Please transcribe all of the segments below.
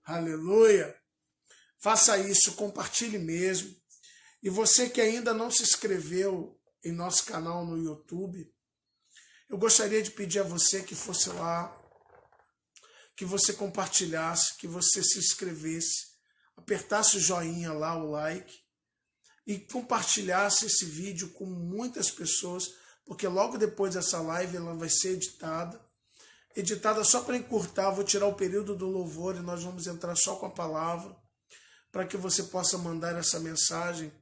Aleluia! Faça isso, compartilhe mesmo. E você que ainda não se inscreveu em nosso canal no YouTube, eu gostaria de pedir a você que fosse lá, que você compartilhasse, que você se inscrevesse, apertasse o joinha lá, o like, e compartilhasse esse vídeo com muitas pessoas, porque logo depois dessa live ela vai ser editada só para encurtar. Vou tirar o período do louvor e nós vamos entrar só com a palavra, para que você possa mandar essa mensagem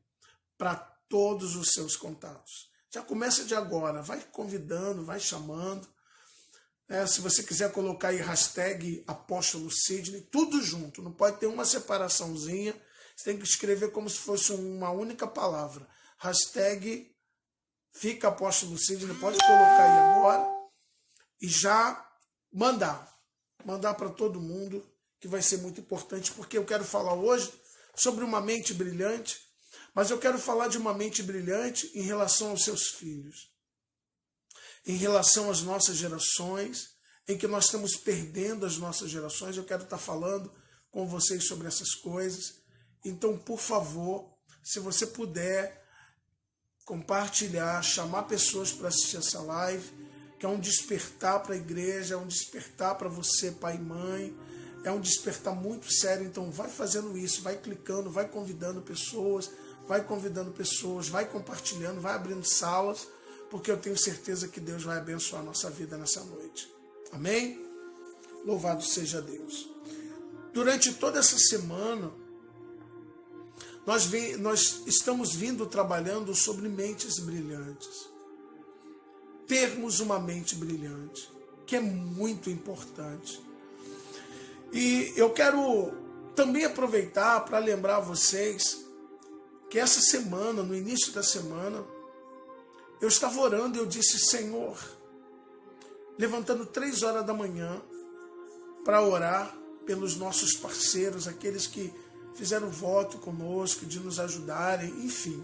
para todos os seus contatos. Já começa de agora, vai convidando, vai chamando. Se você quiser colocar aí hashtag Apóstolo Sidney, tudo junto, não pode ter uma separaçãozinha, você tem que escrever como se fosse uma única palavra. Hashtag Fica Apóstolo Sidney, pode colocar aí agora e já mandar para todo mundo, que vai ser muito importante, porque eu quero falar hoje sobre uma mente brilhante, mas eu quero falar de uma mente brilhante em relação aos seus filhos, em relação às nossas gerações, em que nós estamos perdendo as nossas gerações. Eu quero estar falando com vocês sobre essas coisas. Então, por favor, se você puder compartilhar, chamar pessoas para assistir essa live, que é um despertar para a igreja, é um despertar para você, pai e mãe, é um despertar muito sério. Então vai fazendo isso, vai clicando, vai convidando pessoas, vai compartilhando, vai abrindo salas, porque eu tenho certeza que Deus vai abençoar a nossa vida nessa noite. Amém? Louvado seja Deus. Durante toda essa semana, nós estamos trabalhando sobre mentes brilhantes. Termos uma mente brilhante, que é muito importante. E eu quero também aproveitar para lembrar vocês que essa semana, no início da semana, eu estava orando e eu disse: Senhor, levantando 3 horas da manhã para orar pelos nossos parceiros, aqueles que fizeram voto conosco de nos ajudarem, enfim.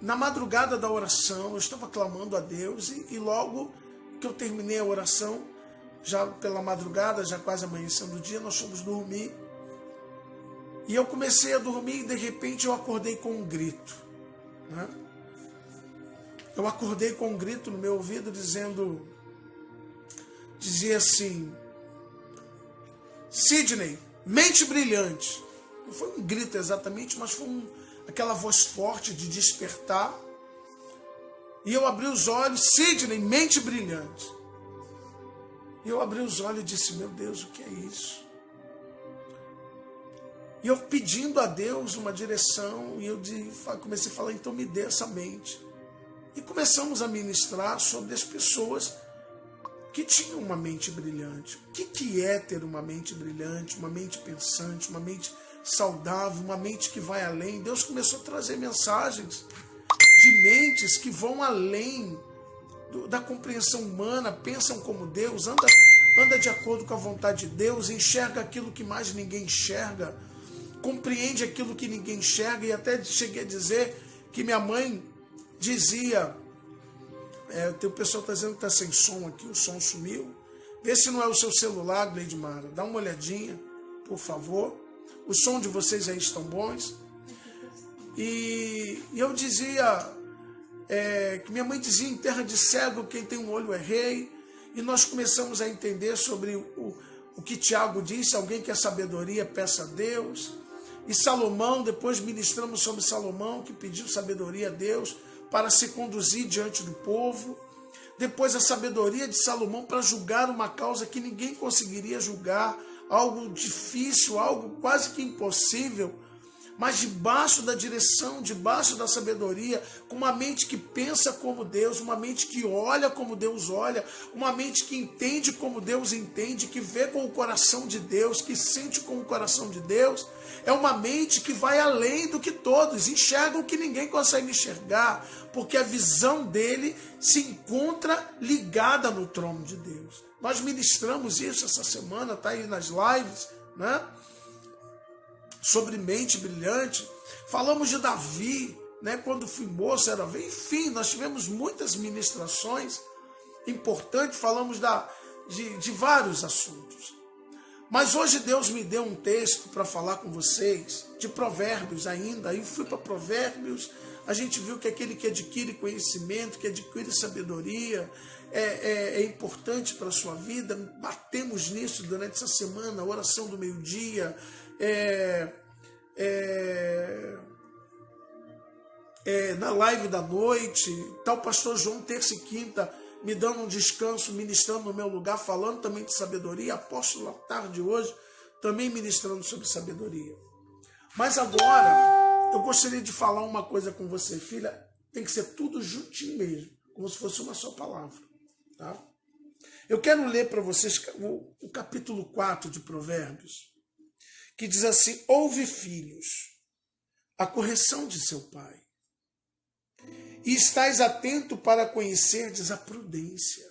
Na madrugada da oração, eu estava clamando a Deus e logo que eu terminei a oração, já pela madrugada, já quase amanhecendo o dia, nós fomos dormir. E eu comecei a dormir e de repente eu acordei com um grito, né? Eu acordei com um grito no meu ouvido dizia assim: Sidney, mente brilhante. Não foi um grito exatamente, mas foi aquela voz forte de despertar. E eu abri os olhos: Sidney, mente brilhante. E eu abri os olhos e disse: meu Deus, o que é isso? E eu pedindo a Deus uma direção, e eu comecei a falar: então me dê essa mente. E começamos a ministrar sobre as pessoas que tinham uma mente brilhante. O que é ter uma mente brilhante, uma mente pensante, uma mente saudável, uma mente que vai além? Deus começou a trazer mensagens de mentes que vão além da compreensão humana, pensam como Deus, anda de acordo com a vontade de Deus, enxerga aquilo que mais ninguém enxerga, compreende aquilo que ninguém enxerga. E até cheguei a dizer que minha mãe dizia: o pessoal está dizendo que está sem som aqui, o som sumiu. Vê se não é o seu celular, Gleidmara, dá uma olhadinha, por favor. Os sons de vocês aí estão bons. E eu dizia, que minha mãe dizia: em terra de cego, quem tem um olho é rei. E nós começamos a entender sobre o que Tiago disse: alguém que é sabedoria, peça a Deus. E Salomão, depois ministramos sobre Salomão, que pediu sabedoria a Deus para se conduzir diante do povo. Depois a sabedoria de Salomão para julgar uma causa que ninguém conseguiria julgar, algo difícil, algo quase que impossível, mas debaixo da direção, debaixo da sabedoria, com uma mente que pensa como Deus, uma mente que olha como Deus olha, uma mente que entende como Deus entende, que vê com o coração de Deus, que sente com o coração de Deus. É uma mente que vai além do que todos enxergam, que ninguém consegue enxergar, porque a visão dele se encontra ligada no trono de Deus. Nós ministramos isso essa semana, está aí nas lives, né? Sobre mente brilhante. Falamos de Davi, né? Quando fui moço era, enfim, nós tivemos muitas ministrações importantes. Falamos de vários assuntos. Mas hoje Deus me deu um texto para falar com vocês, de Provérbios ainda. Aí fui para Provérbios, a gente viu que aquele que adquire conhecimento, que adquire sabedoria, é importante para a sua vida. Batemos nisso durante essa semana, a oração do meio-dia, na live da noite, tal pastor João, terça e quinta, me dando um descanso, ministrando no meu lugar, falando também de sabedoria, apóstolo à tarde hoje, também ministrando sobre sabedoria. Mas agora, eu gostaria de falar uma coisa com você, filha, tem que ser tudo juntinho mesmo, como se fosse uma só palavra, tá? Eu quero ler para vocês o capítulo 4 de Provérbios, que diz assim: ouve, filhos, a correção de seu pai, e estais atento para conhecerdes a prudência.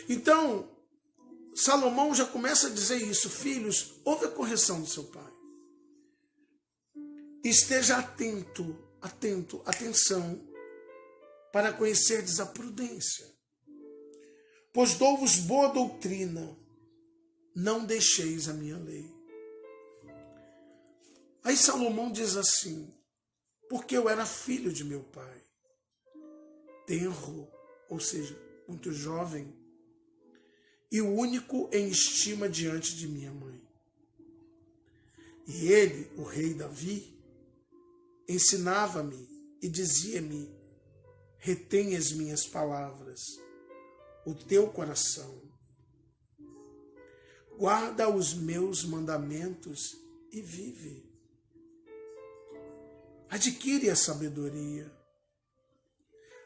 Então, Salomão já começa a dizer isso: filhos, ouve a correção do seu pai. Esteja atenção, para conhecerdes a prudência. Pois dou-vos boa doutrina, não deixeis a minha lei. Aí Salomão diz assim: porque eu era filho de meu pai, tenro, ou seja, muito jovem, e o único em estima diante de minha mãe. E ele, o rei Davi, ensinava-me e dizia-me: retém as minhas palavras, o teu coração, guarda os meus mandamentos e vive. Adquire a sabedoria,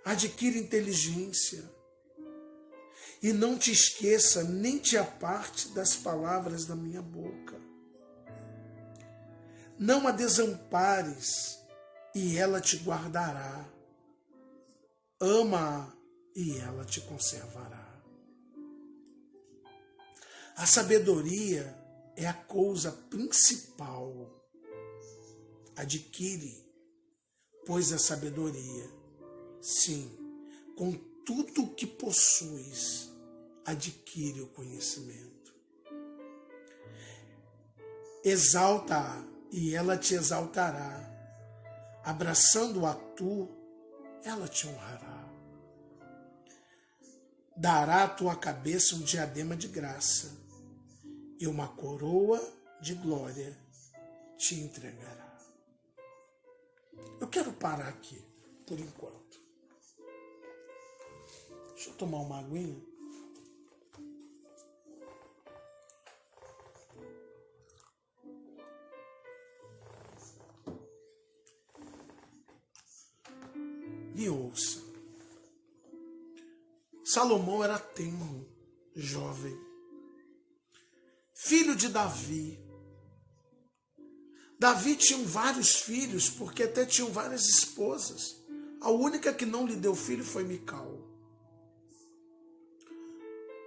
adquire inteligência, e não te esqueça, nem te aparte das palavras da minha boca. Não a desampares, e ela te guardará. Ama-a, e ela te conservará. A sabedoria é a coisa principal. Adquire, pois, a sabedoria. Sim, com tudo o que possuis, adquire o conhecimento. Exalta-a, e ela te exaltará. Abraçando-a tu, ela te honrará. Dará à tua cabeça um diadema de graça, e uma coroa de glória te entregará. Eu quero parar aqui, por enquanto. Deixa eu tomar uma aguinha. Me ouça. Salomão era tenro, jovem, filho de Davi. Davi tinha vários filhos, porque até tinham várias esposas. A única que não lhe deu filho foi Mical.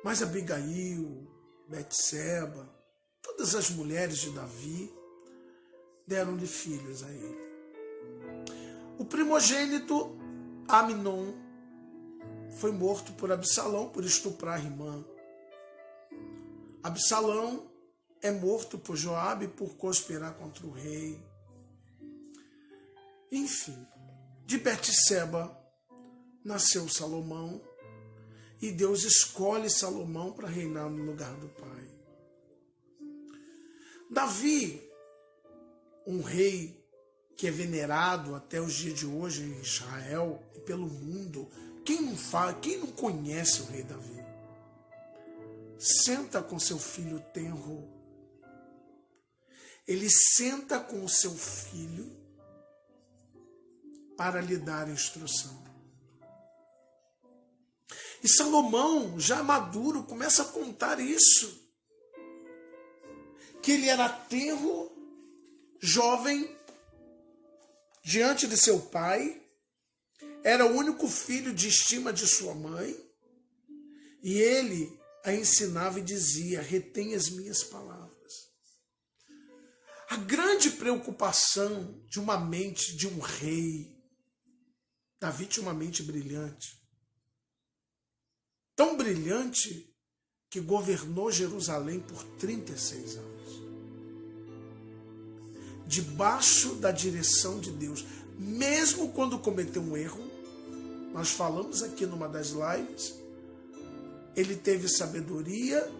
Mas Abigail, Betseba, todas as mulheres de Davi deram-lhe filhos a ele. O primogênito, Aminon, foi morto por Absalão por estuprar a irmã. Absalão é morto por Joabe por conspirar contra o rei. Enfim, de Betseba nasceu Salomão, e Deus escolhe Salomão para reinar no lugar do pai. Davi, um rei que é venerado até os dias de hoje em Israel e pelo mundo. Quem não conhece o rei Davi? Senta com seu filho tenro. Ele senta com o seu filho para lhe dar instrução. E Salomão, já maduro, começa a contar isso. Que ele era tenro, jovem, diante de seu pai, era o único filho de estima de sua mãe, e ele a ensinava e dizia: retém as minhas palavras. A grande preocupação de uma mente de um rei, Davi tinha uma mente brilhante, tão brilhante que governou Jerusalém por 36 anos. Debaixo da direção de Deus. Mesmo quando cometeu um erro, nós falamos aqui numa das lives, ele teve sabedoria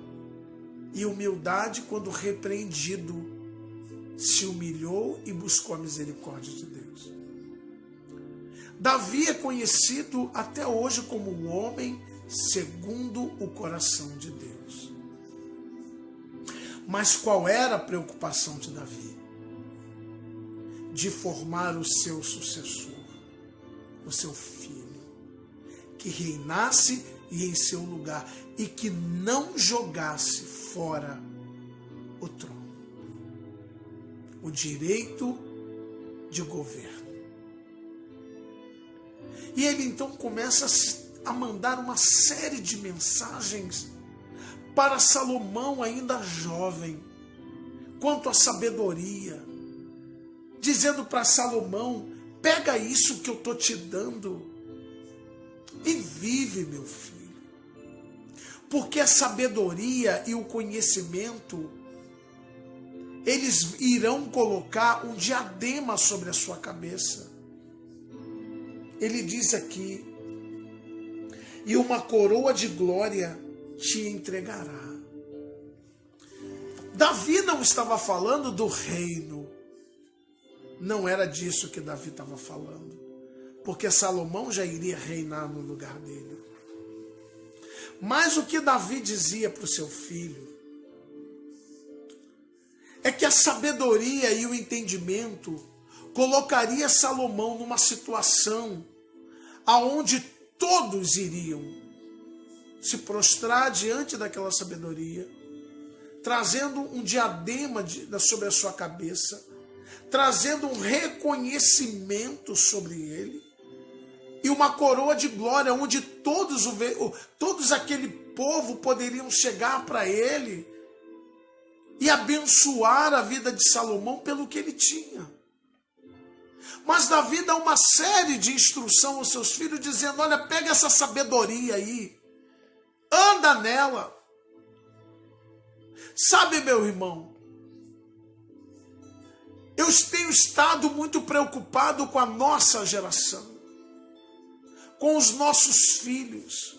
e humildade quando repreendido, se humilhou e buscou a misericórdia de Deus. Davi é conhecido até hoje como um homem segundo o coração de Deus. Mas qual era a preocupação de Davi? De formar o seu sucessor, o seu filho, que reinasse e em seu lugar, e que não jogasse fora o trono, o direito de governo. E ele então começa a mandar uma série de mensagens para Salomão, ainda jovem, quanto à sabedoria, dizendo para Salomão: pega isso que eu estou te dando e vive, meu filho. Porque a sabedoria e o conhecimento, eles irão colocar um diadema sobre a sua cabeça. Ele diz aqui: e uma coroa de glória te entregará. Davi não estava falando do reino. Não era disso que Davi estava falando. Porque Salomão já iria reinar no lugar dele. Mas o que Davi dizia para o seu filho é que a sabedoria e o entendimento colocaria Salomão numa situação aonde todos iriam se prostrar diante daquela sabedoria, trazendo um diadema sobre a sua cabeça, trazendo um reconhecimento sobre ele, e uma coroa de glória, onde todos aquele povo poderiam chegar para ele e abençoar a vida de Salomão pelo que ele tinha. Mas Davi dá uma série de instrução aos seus filhos, dizendo: olha, pega essa sabedoria aí, anda nela. Sabe, meu irmão, eu tenho estado muito preocupado com a nossa geração, com os nossos filhos,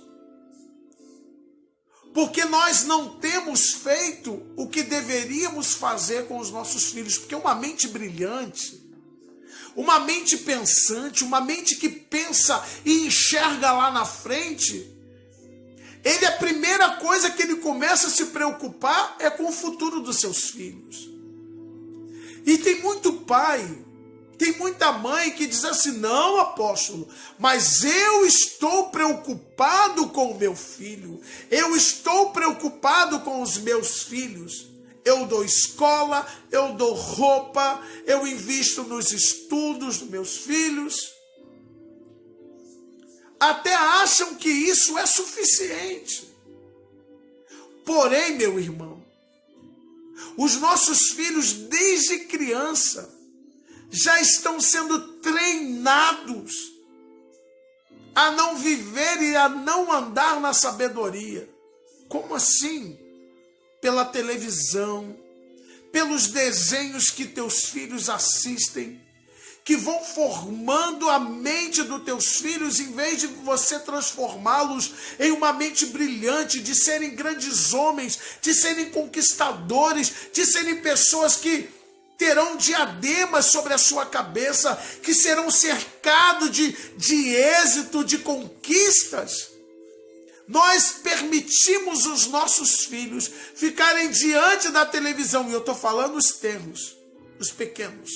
porque nós não temos feito o que deveríamos fazer com os nossos filhos, porque uma mente brilhante, uma mente pensante, uma mente que pensa e enxerga lá na frente, a primeira coisa que ele começa a se preocupar é com o futuro dos seus filhos. E tem muito pai, tem muita mãe que diz assim: não, apóstolo, mas eu estou preocupado com o meu filho, eu estou preocupado com os meus filhos. Eu dou escola, eu dou roupa, eu invisto nos estudos dos meus filhos. Até acham que isso é suficiente. Porém, meu irmão, os nossos filhos, desde criança, já estão sendo treinados a não viver e a não andar na sabedoria. Como assim? Pela televisão, pelos desenhos que teus filhos assistem, que vão formando a mente dos teus filhos, em vez de você transformá-los em uma mente brilhante, de serem grandes homens, de serem conquistadores, de serem pessoas que terão diademas sobre a sua cabeça, que serão cercados de êxito, de conquistas. Nós permitimos os nossos filhos ficarem diante da televisão, e eu estou falando os tenros, os pequenos,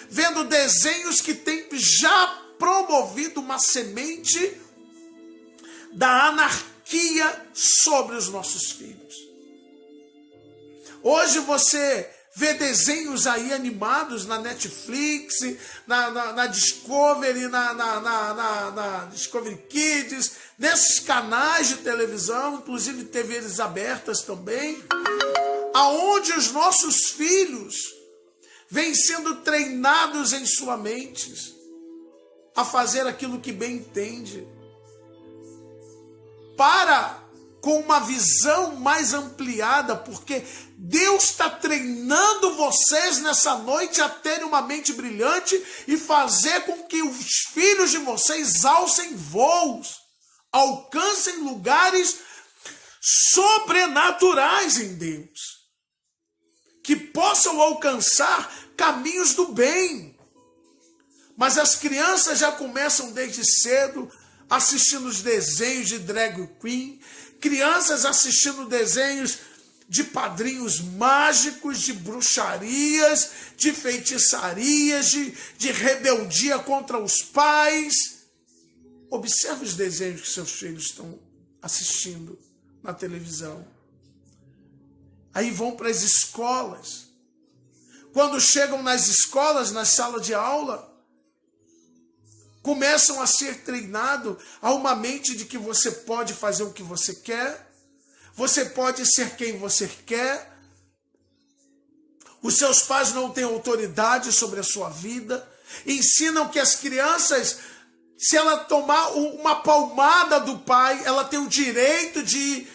vendo desenhos que têm já promovido uma semente da anarquia sobre os nossos filhos. Hoje você vê desenhos aí animados na Netflix, na Discovery, na Discovery Kids, nesses canais de televisão, inclusive TVs abertas também, aonde os nossos filhos vêm sendo treinados em sua mente a fazer aquilo que bem entende, para com uma visão mais ampliada, porque Deus está treinando vocês nessa noite a terem uma mente brilhante e fazer com que os filhos de vocês alcem voos, alcancem lugares sobrenaturais em Deus, que possam alcançar caminhos do bem. Mas as crianças já começam desde cedo assistindo os desenhos de drag queen, crianças assistindo desenhos de padrinhos mágicos, de bruxarias, de feitiçarias, de rebeldia contra os pais. Observe os desenhos que seus filhos estão assistindo na televisão. Aí vão para as escolas. Quando chegam nas escolas, na sala de aula, começam a ser treinados a uma mente de que você pode fazer o que você quer, você pode ser quem você quer, os seus pais não têm autoridade sobre a sua vida, ensinam que as crianças, se ela tomar uma palmada do pai, ela tem o direito de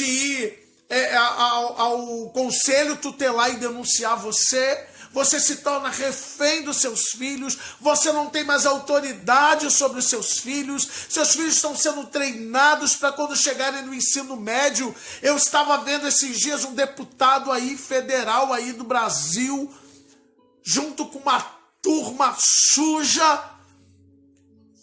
ir ao conselho tutelar e denunciar você. Você se torna refém dos seus filhos, você não tem mais autoridade sobre os seus filhos estão sendo treinados para quando chegarem no ensino médio. Eu estava vendo esses dias um deputado aí, federal aí do Brasil, junto com uma turma suja,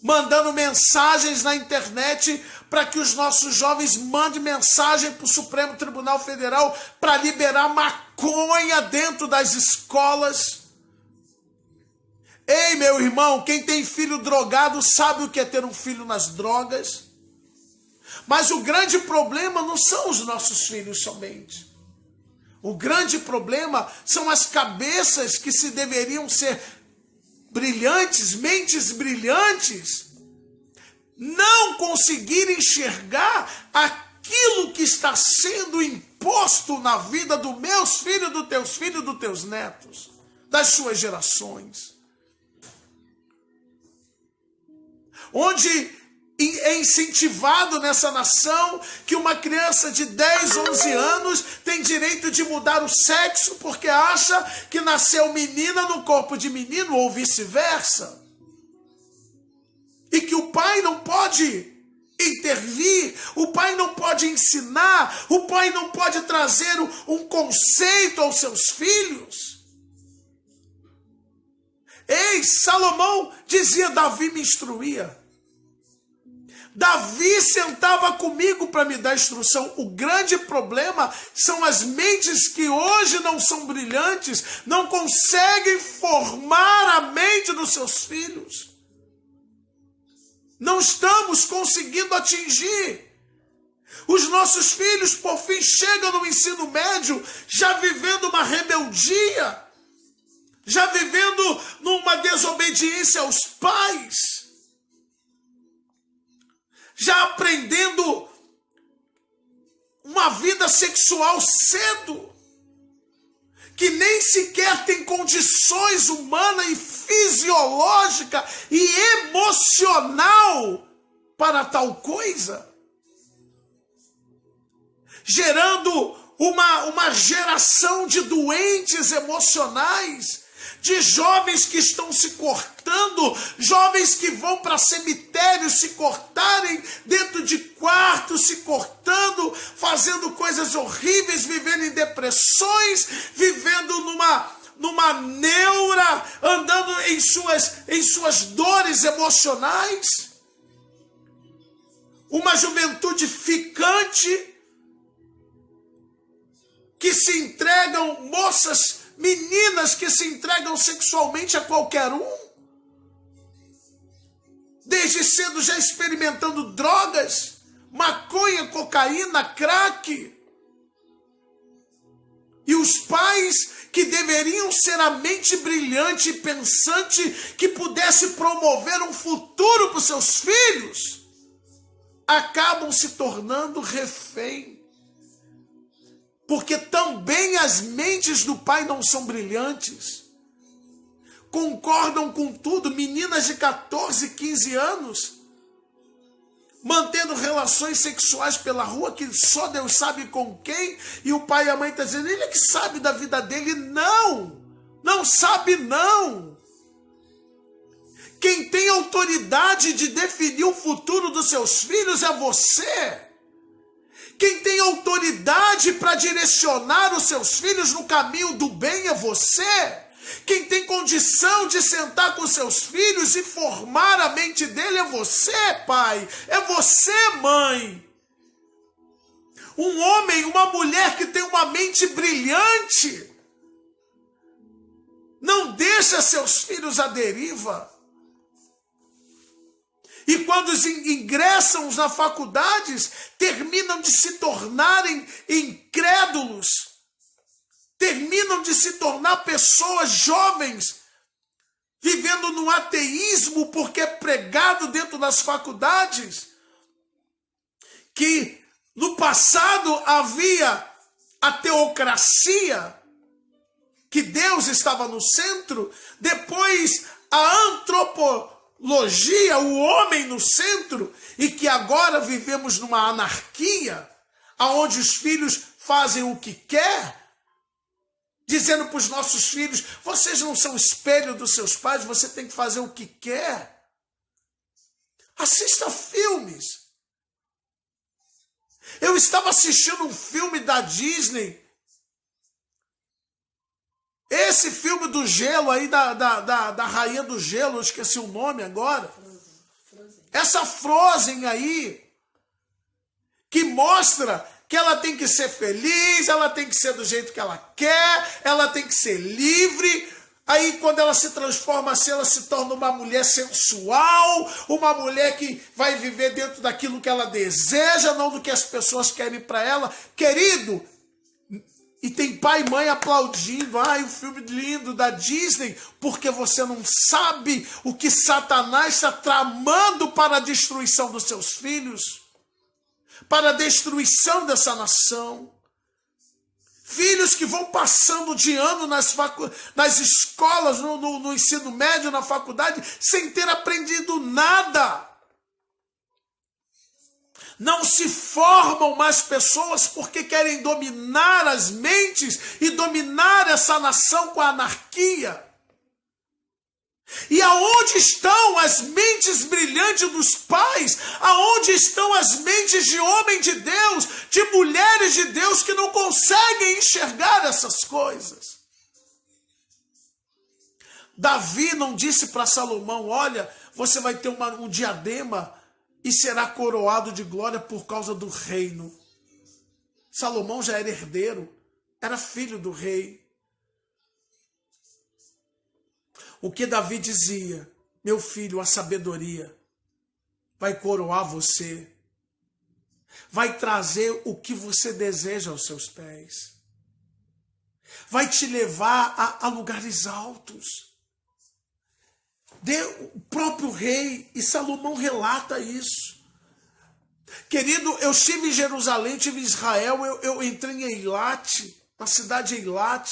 mandando mensagens na internet para que os nossos jovens mandem mensagem para o Supremo Tribunal Federal para liberar maconha dentro das escolas. Ei, meu irmão, quem tem filho drogado sabe o que é ter um filho nas drogas. Mas o grande problema não são os nossos filhos somente. O grande problema são as cabeças que se deveriam ser brilhantes, mentes brilhantes, não conseguir enxergar aquilo que está sendo imposto na vida dos meus filhos, dos teus netos, das suas gerações. Onde é incentivado nessa nação que uma criança de 10, 11 anos tem direito de mudar o sexo porque acha que nasceu menina no corpo de menino ou vice-versa. E que o pai não pode intervir, o pai não pode ensinar, o pai não pode trazer um conceito aos seus filhos. Ei, Salomão dizia, Davi me instruía. Davi sentava comigo para me dar instrução. O grande problema são as mentes que hoje não são brilhantes, não conseguem formar a mente dos seus filhos. Não estamos conseguindo atingir. Os nossos filhos, por fim, chegam no ensino médio já vivendo uma rebeldia, já vivendo numa desobediência aos pais, já aprendendo uma vida sexual cedo, que nem sequer tem condições humanas e fisiológica e emocional para tal coisa, gerando uma geração de doentes emocionais, de jovens que estão se cortando, jovens que vão para cemitérios se cortarem, dentro de quartos se cortando, fazendo coisas horríveis, vivendo em depressões, vivendo numa neura, andando em suas dores emocionais. Uma juventude ficante, que se entregam, meninas que se entregam sexualmente a qualquer um, desde cedo já experimentando drogas, maconha, cocaína, crack. E os pais que deveriam ser a mente brilhante e pensante que pudesse promover um futuro para os seus filhos, acabam se tornando refém. Porque também as mentes do pai não são brilhantes. Concordam com tudo. Meninas de 14, 15 anos mantendo relações sexuais pela rua, que só Deus sabe com quem, e o pai e a mãe estão dizendo, ele é que sabe da vida dele. Não sabe não. Quem tem autoridade de definir o futuro dos seus filhos é você. Quem tem autoridade para direcionar os seus filhos no caminho do bem é você. Quem tem condição de sentar com seus filhos e formar a mente dele é você, pai. É você, mãe. Um homem, uma mulher que tem uma mente brilhante, não deixa seus filhos à deriva. E quando ingressam na faculdades, terminam de se tornarem incrédulos, terminam de se tornar pessoas jovens, vivendo no ateísmo, porque é pregado dentro das faculdades que no passado havia a teocracia, que Deus estava no centro, depois a antropologia, o homem no centro, e que agora vivemos numa anarquia, onde os filhos fazem o que quer, dizendo para os nossos filhos, vocês não são espelho dos seus pais, você tem que fazer o que quer. Assista filmes. Eu estava assistindo um filme da Disney, esse filme do gelo aí, da Rainha do Gelo, eu esqueci o nome agora. Essa Frozen aí, que mostra que ela tem que ser feliz, ela tem que ser do jeito que ela quer, ela tem que ser livre. Aí quando ela se transforma assim, ela se torna uma mulher sensual, uma mulher que vai viver dentro daquilo que ela deseja, não do que as pessoas querem para ela. Querido, e tem pai e mãe aplaudindo, o filme lindo da Disney, porque você não sabe o que Satanás está tramando para a destruição dos seus filhos, para a destruição dessa nação. Filhos que vão passando de ano nas escolas, no ensino médio, na faculdade, sem ter aprendido nada. Não se formam mais pessoas porque querem dominar as mentes e dominar essa nação com a anarquia. E aonde estão as mentes brilhantes dos pais? Aonde estão as mentes de homem de Deus, de mulheres de Deus que não conseguem enxergar essas coisas? Davi não disse para Salomão, olha, você vai ter um diadema e será coroado de glória por causa do reino. Salomão já era herdeiro, era filho do rei. O que Davi dizia? Meu filho, a sabedoria vai coroar você, vai trazer o que você deseja aos seus pés, vai te levar a lugares altos. O próprio rei, e Salomão relata isso. Querido, eu estive em Jerusalém, estive em Israel, eu entrei em Eilat, na cidade de Eilat,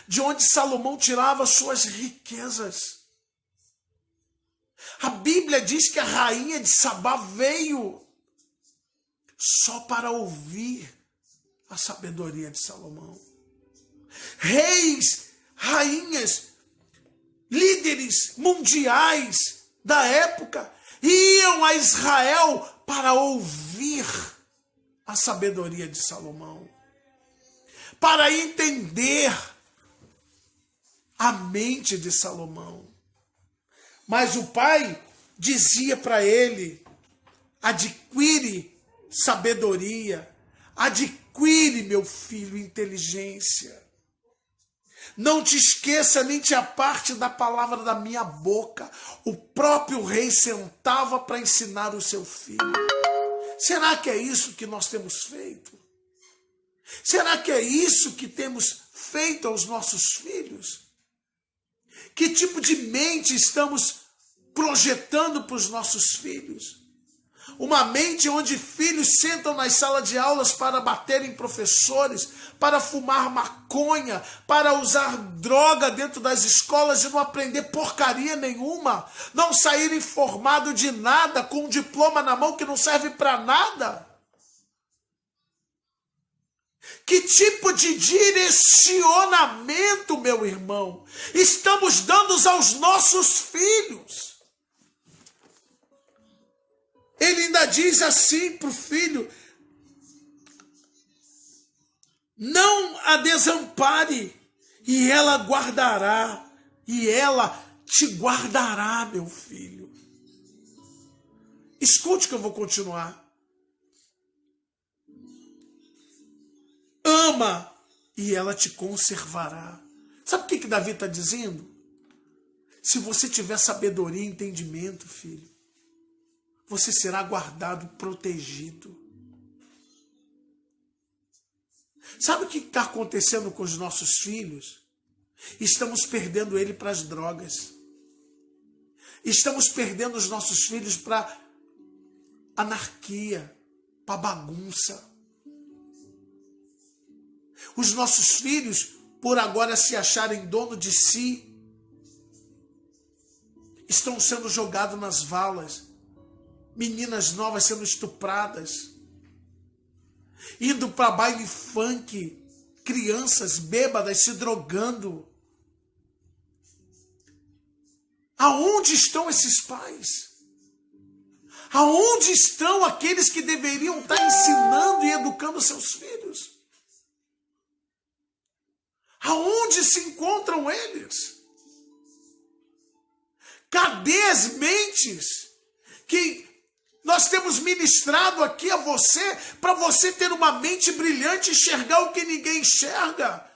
de onde Salomão tirava suas riquezas. A Bíblia diz que a rainha de Sabá veio só para ouvir a sabedoria de Salomão. Reis, rainhas, líderes mundiais da época iam a Israel para ouvir a sabedoria de Salomão, para entender a mente de Salomão. Mas o pai dizia para ele, adquire sabedoria, adquire, meu filho, inteligência. Não te esqueça, nem te aparte da palavra da minha boca. O próprio rei sentava para ensinar o seu filho. Será que é isso que nós temos feito? Será que é isso que temos feito aos nossos filhos? Que tipo de mente estamos projetando para os nossos filhos? Uma mente onde filhos sentam nas salas de aulas para baterem professores, para fumar maconha, para usar droga dentro das escolas e não aprender porcaria nenhuma, não saírem formados de nada, com um diploma na mão que não serve para nada. Que tipo de direcionamento, meu irmão, estamos dando aos nossos filhos? Ele ainda diz assim para o filho: não a desampare, e ela guardará, e ela te guardará, meu filho. Escute que eu vou continuar. Ama, e ela te conservará. Sabe o que Davi está dizendo? Se você tiver sabedoria e entendimento, filho, você será guardado, protegido. Sabe o que está acontecendo com os nossos filhos? Estamos perdendo ele para as drogas. Estamos perdendo os nossos filhos para anarquia, para bagunça. Os nossos filhos, por agora se acharem dono de si, estão sendo jogados nas valas. Meninas novas sendo estupradas, indo para baile funk, crianças bêbadas se drogando. Aonde estão esses pais? Aonde estão aqueles que deveriam estar ensinando e educando seus filhos? Aonde se encontram eles? Cadê as mentes que nós temos ministrado aqui a você, para você ter uma mente brilhante e enxergar o que ninguém enxerga?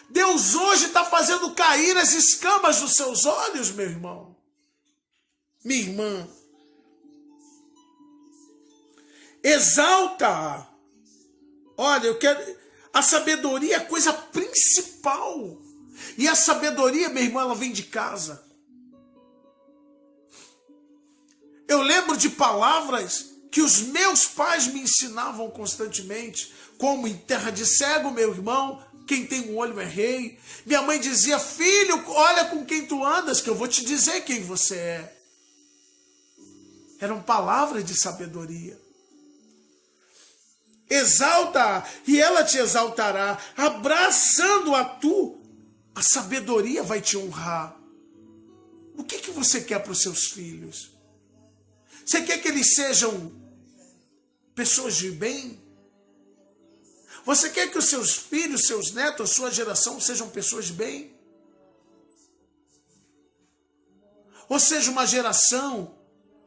Deus hoje está fazendo cair as escamas dos seus olhos, meu irmão, minha irmã. Exalta. Olha, a sabedoria é a coisa principal. E a sabedoria, meu irmão, ela vem de casa. Eu lembro de palavras que os meus pais me ensinavam constantemente, como em terra de cego, meu irmão, quem tem um olho é rei. Minha mãe dizia: filho, olha com quem tu andas, que eu vou te dizer quem você é. Eram palavras de sabedoria. Exalta, e ela te exaltará. Abraçando a tu, a sabedoria vai te honrar. O que você quer para os seus filhos? Você quer que eles sejam pessoas de bem? Você quer que os seus filhos, seus netos, a sua geração sejam pessoas de bem? Ou seja, uma geração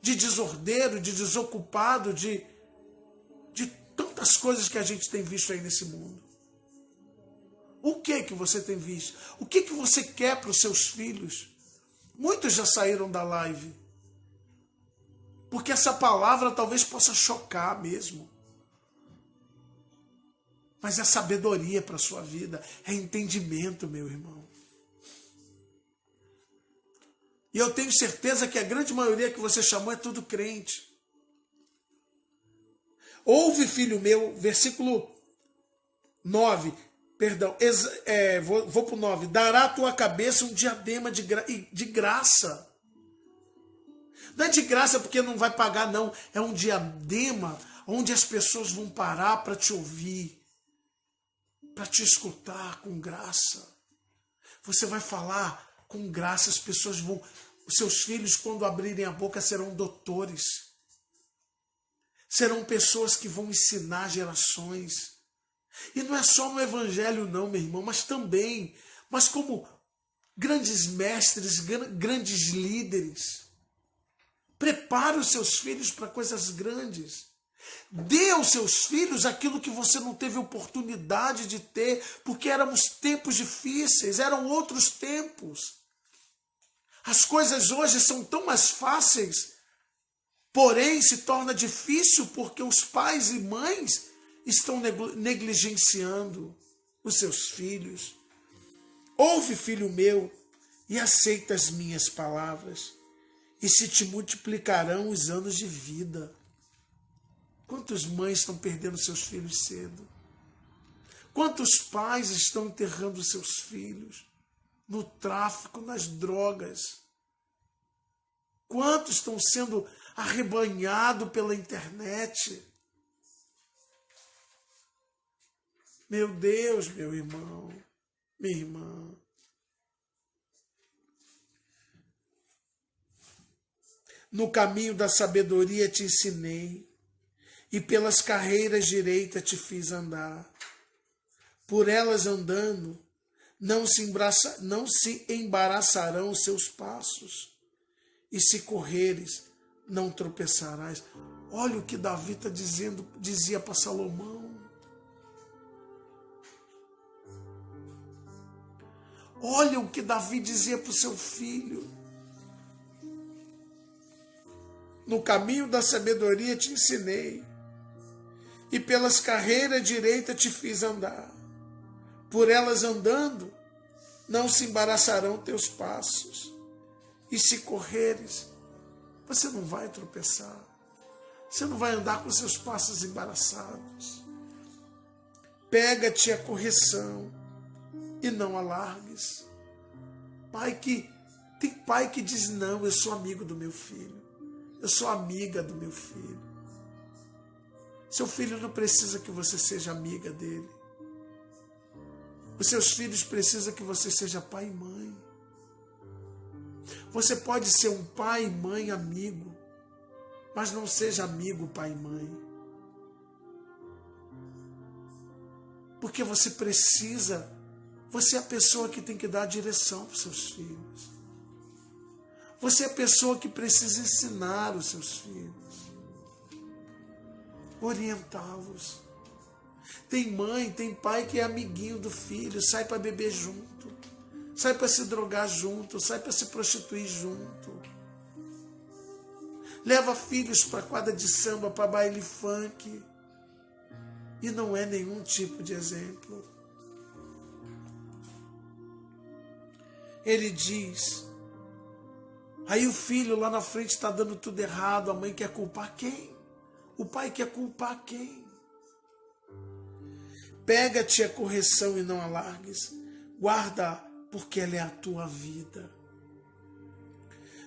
de desordeiro, de desocupado, de tantas coisas que a gente tem visto aí nesse mundo? O que você tem visto? O que você quer para os seus filhos? Muitos já saíram da live, porque essa palavra talvez possa chocar mesmo. Mas é sabedoria para a sua vida, é entendimento, meu irmão. E eu tenho certeza que a grande maioria que você chamou é tudo crente. Ouve, filho meu, versículo 9, perdão, vou para o 9. Dará à tua cabeça um diadema de graça. Não é de graça porque não vai pagar, não. É um diadema onde as pessoas vão parar para te ouvir, para te escutar com graça. Você vai falar com graça, as pessoas vão... Os seus filhos, quando abrirem a boca, serão doutores. Serão pessoas que vão ensinar gerações. E não é só no evangelho não, meu irmão, mas como grandes mestres, grandes líderes. Prepare os seus filhos para coisas grandes. Dê aos seus filhos aquilo que você não teve oportunidade de ter, porque éramos tempos difíceis, eram outros tempos. As coisas hoje são tão mais fáceis, porém se torna difícil porque os pais e mães estão negligenciando os seus filhos. Ouve, filho meu, e aceita as minhas palavras, e se te multiplicarão os anos de vida. Quantas mães estão perdendo seus filhos cedo? Quantos pais estão enterrando seus filhos no tráfico, nas drogas? Quantos estão sendo arrebanhados pela internet? Meu Deus, meu irmão, minha irmã. No caminho da sabedoria te ensinei, e pelas carreiras direitas te fiz andar. Por elas andando, não se embaraçarão os seus passos, e se correres, não tropeçarás. Olha o que Davi está dizendo, dizia para Salomão. Olha o que Davi dizia para o seu filho. No caminho da sabedoria te ensinei, e pelas carreiras direitas te fiz andar. Por elas andando, não se embaraçarão teus passos. E se correres, você não vai tropeçar. Você não vai andar com seus passos embaraçados. Pega-te a correção e não a largues. Tem pai que diz, não, eu sou amigo do meu filho. Eu sou amiga do meu filho. Seu filho não precisa que você seja amiga dele. Os seus filhos precisam que você seja pai e mãe. Você pode ser um pai e mãe amigo, mas não seja amigo pai e mãe. Porque você é a pessoa que tem que dar a direção para os seus filhos. Você é a pessoa que precisa ensinar os seus filhos, orientá-los. Tem mãe, tem pai que é amiguinho do filho, sai para beber junto, sai para se drogar junto, sai para se prostituir junto. Leva filhos para quadra de samba, para baile funk, e não é nenhum tipo de exemplo. Ele diz, aí o filho lá na frente está dando tudo errado, a mãe quer culpar quem? O pai quer culpar quem? Pega-te a correção e não a largues, guarda, porque ela é a tua vida.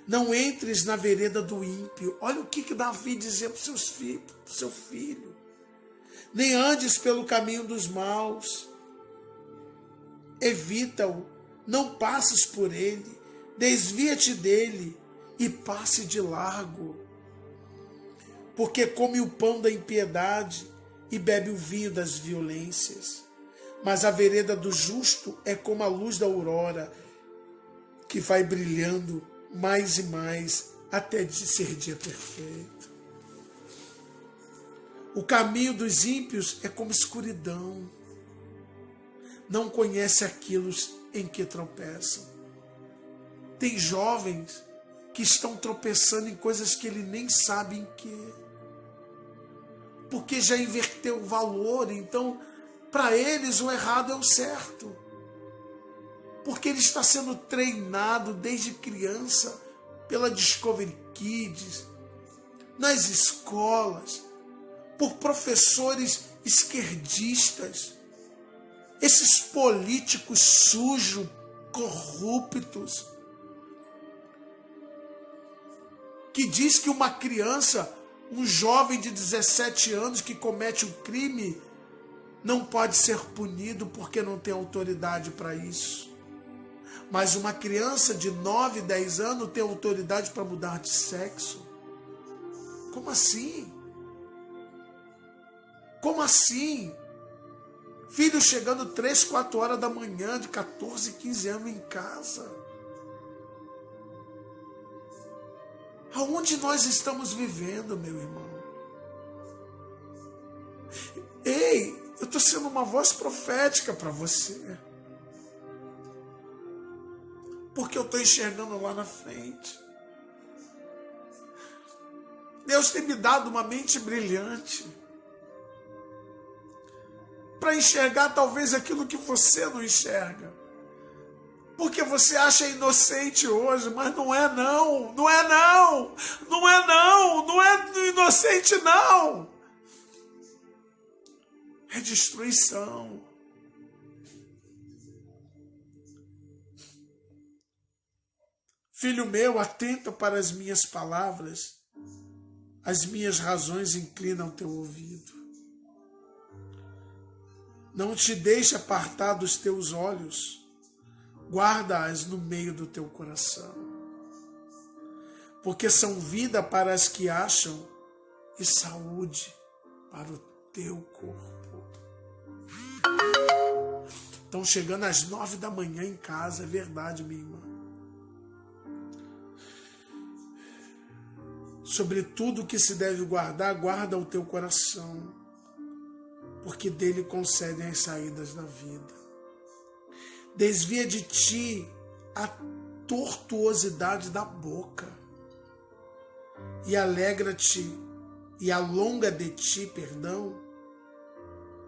Não entres na vereda do ímpio. Olha o que Davi dizia para o seu filho. Nem andes pelo caminho dos maus. Evita-o, não passes por ele. Desvia-te dele e passe de largo. Porque come o pão da impiedade e bebe o vinho das violências. Mas a vereda do justo é como a luz da aurora, que vai brilhando mais e mais até de ser dia perfeito. O caminho dos ímpios é como escuridão. Não conhece aquilo em que tropeçam. Tem jovens que estão tropeçando em coisas que ele nem sabe em que. Porque já inverteu o valor, então para eles o errado é o certo. Porque ele está sendo treinado desde criança pela Discovery Kids, nas escolas, por professores esquerdistas, esses políticos sujos, corruptos, que diz que uma criança, um jovem de 17 anos que comete um crime, não pode ser punido porque não tem autoridade para isso. Mas uma criança de 9, 10 anos tem autoridade para mudar de sexo. Como assim? Como assim? Filho chegando 3, 4 horas da manhã, de 14, 15 anos em casa. Aonde nós estamos vivendo, meu irmão? Ei, eu estou sendo uma voz profética para você. Porque eu estou enxergando lá na frente. Deus tem me dado uma mente brilhante para enxergar talvez aquilo que você não enxerga. Porque você acha inocente hoje, mas não é não, não é não, não é não, não é inocente não. é destruição. Filho meu, atenta para as minhas palavras, as minhas razões inclinam teu ouvido. Não te deixe apartar dos teus olhos, guarda-as no meio do teu coração, porque são vida para as que acham e saúde para o teu corpo. Estão chegando às 9 da manhã em casa, é verdade, minha irmã. Sobre tudo que se deve guardar, guarda o teu coração, porque dele concedem as saídas da vida. Desvia de ti a tortuosidade da boca e alegra-te e alonga de ti, perdão,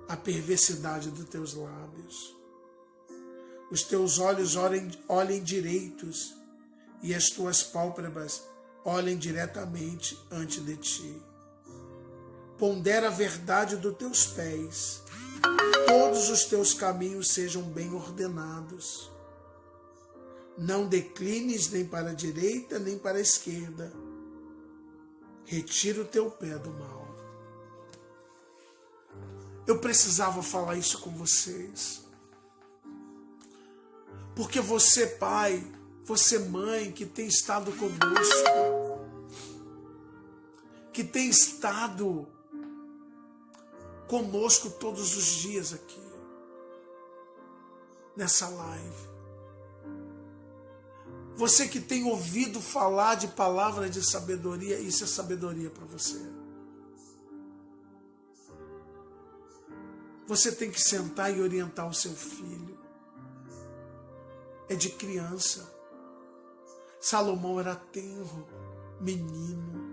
a perversidade dos teus lábios. Os teus olhos olhem direitos e as tuas pálpebras olhem diretamente ante de ti. Pondera a verdade dos teus pés, todos os teus caminhos sejam bem ordenados. Não declines nem para a direita nem para a esquerda. Retira o teu pé do mal. Eu precisava falar isso com vocês, porque você, pai, você, mãe, que tem estado conosco, que tem estado conosco todos os dias aqui, nessa live. Você que tem ouvido falar de palavras de sabedoria, isso é sabedoria para você. Você tem que sentar e orientar o seu filho. É de criança. Salomão era tenro, menino.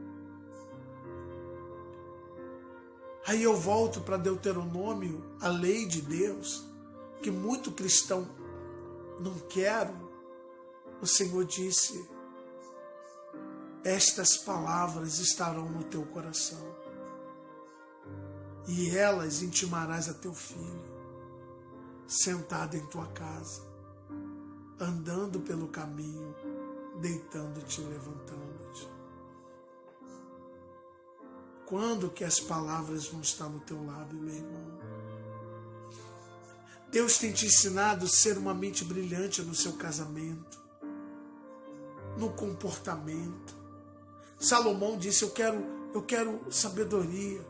Aí eu volto para Deuteronômio, a lei de Deus, que muito cristão não quer. O Senhor disse: estas palavras estarão no teu coração, e elas intimarás a teu filho, sentado em tua casa, andando pelo caminho, deitando-te e levantando-te. Quando que as palavras vão estar no teu lábio, meu irmão? Deus tem te ensinado a ser uma mente brilhante no seu casamento, no comportamento. Salomão disse: eu quero sabedoria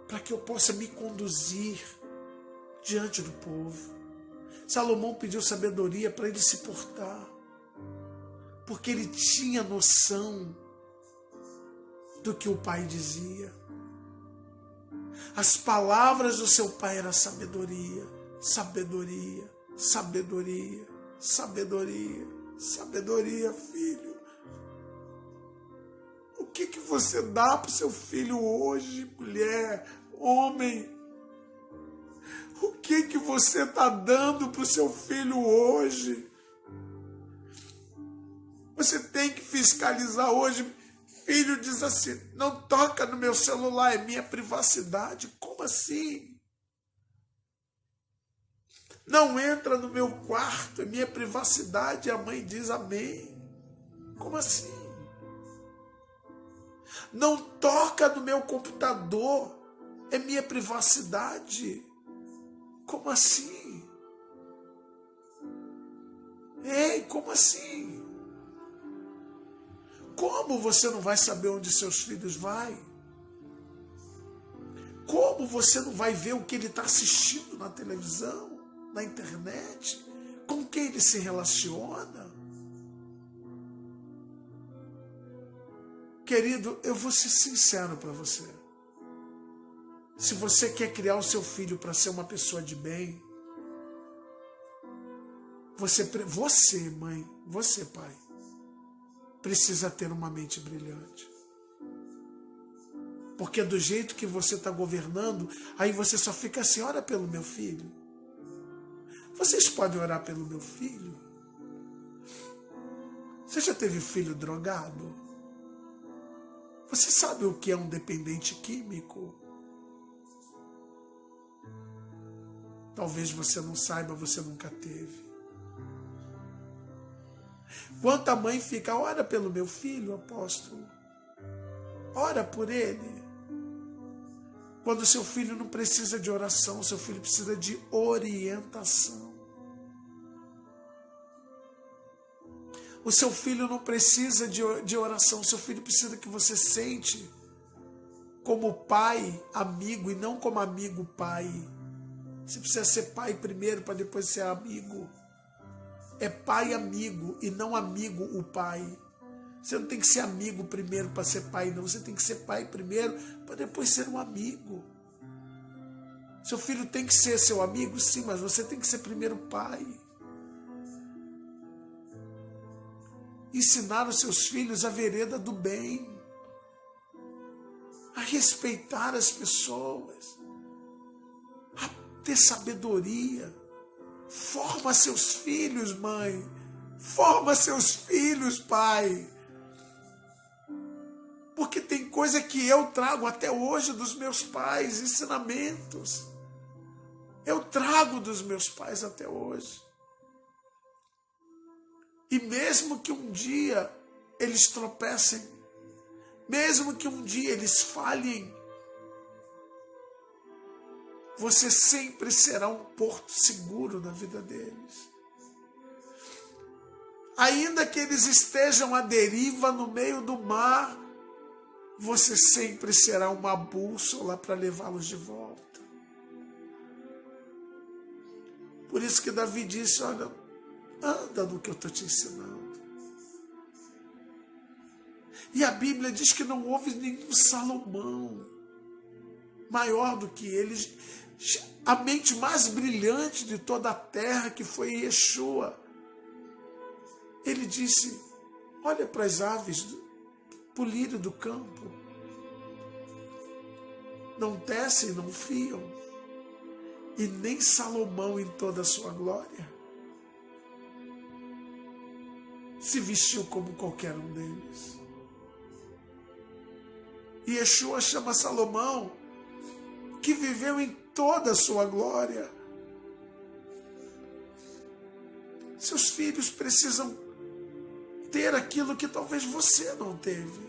para que eu possa me conduzir diante do povo. Salomão pediu sabedoria para ele se portar, porque ele tinha noção do que o pai dizia. As palavras do seu pai eram sabedoria, sabedoria, sabedoria, sabedoria, sabedoria, filho. O que você dá para o seu filho hoje, mulher, homem? O que você está dando para o seu filho hoje? Você tem que fiscalizar hoje. Filho diz assim: não toca no meu celular, é minha privacidade. Como assim? Não entra no meu quarto, é minha privacidade. A mãe diz amém. Como assim? Não toca no meu computador, é minha privacidade. Como assim? Ei, como assim? Como você não vai saber onde seus filhos vão? Como você não vai ver o que ele está assistindo na televisão, na internet? Com quem ele se relaciona? Querido, eu vou ser sincero para você. Se você quer criar o seu filho para ser uma pessoa de bem, você, mãe, você, pai, precisa ter uma mente brilhante. Porque do jeito que você está governando, aí você só fica assim: ora pelo meu filho. Vocês podem orar pelo meu filho? Você já teve filho drogado? Você sabe o que é um dependente químico? Talvez você não saiba, você nunca teve. Quanta mãe fica, ora pelo meu filho, apóstolo. Ora por ele. Quando seu filho não precisa de oração, seu filho precisa de orientação. O seu filho não precisa de oração, o seu filho precisa que você sente como pai, amigo, e não como amigo, pai. Você precisa ser pai primeiro para depois ser amigo. É pai amigo e não amigo o pai. Você não tem que ser amigo primeiro para ser pai, não. Você tem que ser pai primeiro para depois ser um amigo. Seu filho tem que ser seu amigo, sim, mas você tem que ser primeiro pai. Ensinar os seus filhos a vereda do bem, a respeitar as pessoas, a ter sabedoria. Forma seus filhos, mãe. Forma seus filhos, pai. Porque tem coisa que eu trago até hoje dos meus pais, ensinamentos. Eu trago dos meus pais até hoje. E mesmo que um dia eles tropecem, mesmo que um dia eles falhem, você sempre será um porto seguro na vida deles. Ainda que eles estejam à deriva no meio do mar, você sempre será uma bússola para levá-los de volta. Por isso que Davi disse, olha, anda no que eu estou te ensinando. E a Bíblia diz que não houve nenhum Salomão maior do que ele. A mente mais brilhante de toda a terra, que foi Yeshua. Ele disse, olha para as aves, para o lírio do campo. Não tecem, não fiam. E nem Salomão em toda a sua glória se vestiu como qualquer um deles. E Yeshua chama Salomão, que viveu em toda a sua glória. Seus filhos precisam ter aquilo que talvez você não teve.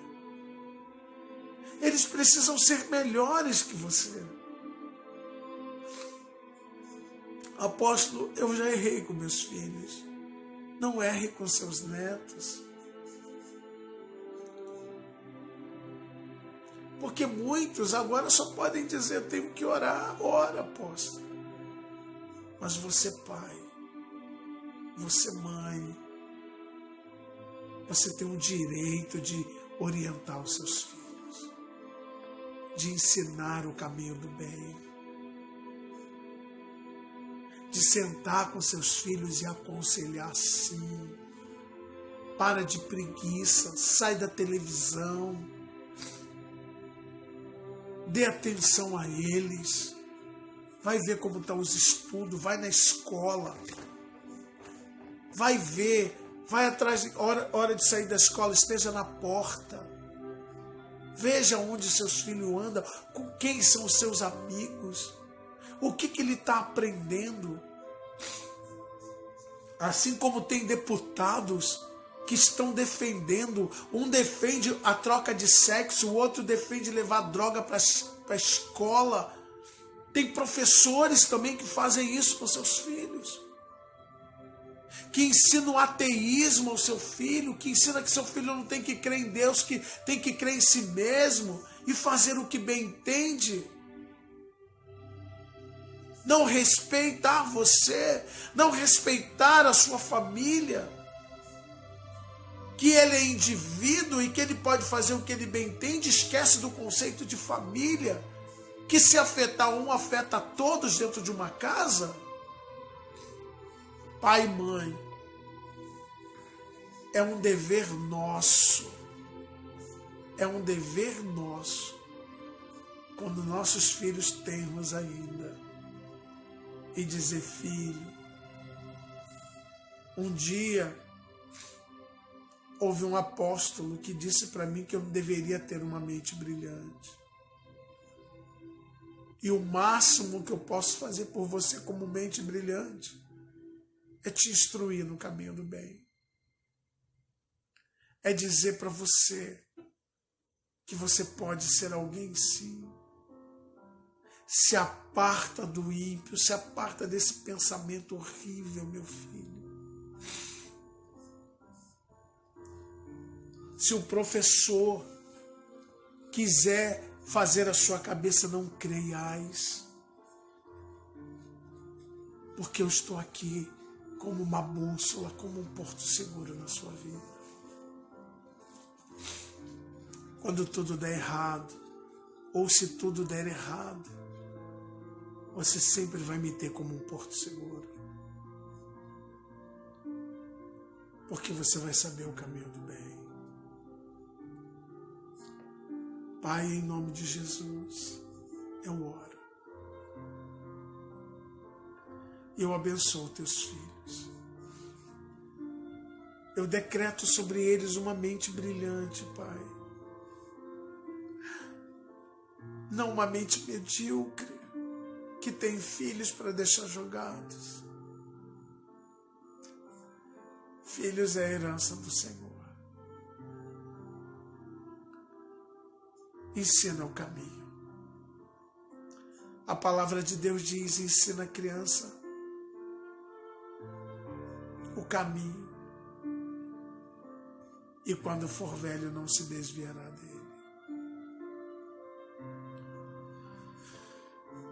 Eles precisam ser melhores que você. Apóstolo, eu já errei com meus filhos. Não erre com seus netos. Porque muitos agora só podem dizer, tenho que orar. Ora, apóstolo. Mas você pai, você mãe, você tem o direito de orientar os seus filhos, de ensinar o caminho do bem, de sentar com seus filhos e aconselhar sim. Para de preguiça, sai da televisão, dê atenção a eles, vai ver como estão os estudos, vai na escola, vai ver, vai atrás, hora de sair da escola, esteja na porta, veja onde seus filhos andam, com quem são os seus amigos, o que ele está aprendendo. Assim como tem deputados que estão defendendo, um defende a troca de sexo, o outro defende levar droga para a escola. Tem professores também que fazem isso com seus filhos, que ensinam o ateísmo ao seu filho, que ensina que seu filho não tem que crer em Deus, que tem que crer em si mesmo e fazer o que bem entende. Não respeitar você, não respeitar a sua família, que ele é indivíduo e que ele pode fazer o que ele bem entende, esquece do conceito de família, que se afetar um, afeta todos dentro de uma casa. Pai e mãe, é um dever nosso, quando nossos filhos tenros ainda, e dizer, filho, um dia houve um apóstolo que disse para mim que eu deveria ter uma mente brilhante. E o máximo que eu posso fazer por você como mente brilhante é te instruir no caminho do bem. É dizer para você que você pode ser alguém sim. Se aparta do ímpio, se aparta desse pensamento horrível, meu filho. Se o professor quiser fazer a sua cabeça, não creiais, porque eu estou aqui como uma bússola, como um porto seguro na sua vida. Quando tudo der errado, ou se tudo der errado, você sempre vai me ter como um porto seguro. Porque você vai saber o caminho do bem. Pai, em nome de Jesus, eu oro. Eu abençoo teus filhos. Eu decreto sobre eles uma mente brilhante, Pai. Não uma mente medíocre, que tem filhos para deixar jogados. Filhos é a herança do Senhor. Ensina o caminho. A palavra de Deus diz: ensina a criança o caminho, e quando for velho não se desviará dele.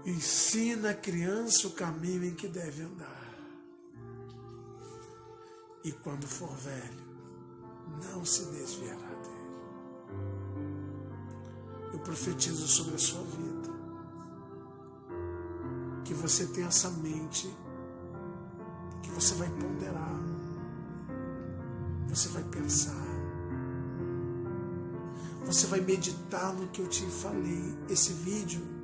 Ensina a criança o caminho em que deve andar, e quando for velho não se desviará dele. Eu profetizo sobre a sua vida que você tenha essa mente, que você vai ponderar, você vai pensar, você vai meditar no que eu te falei. Esse vídeo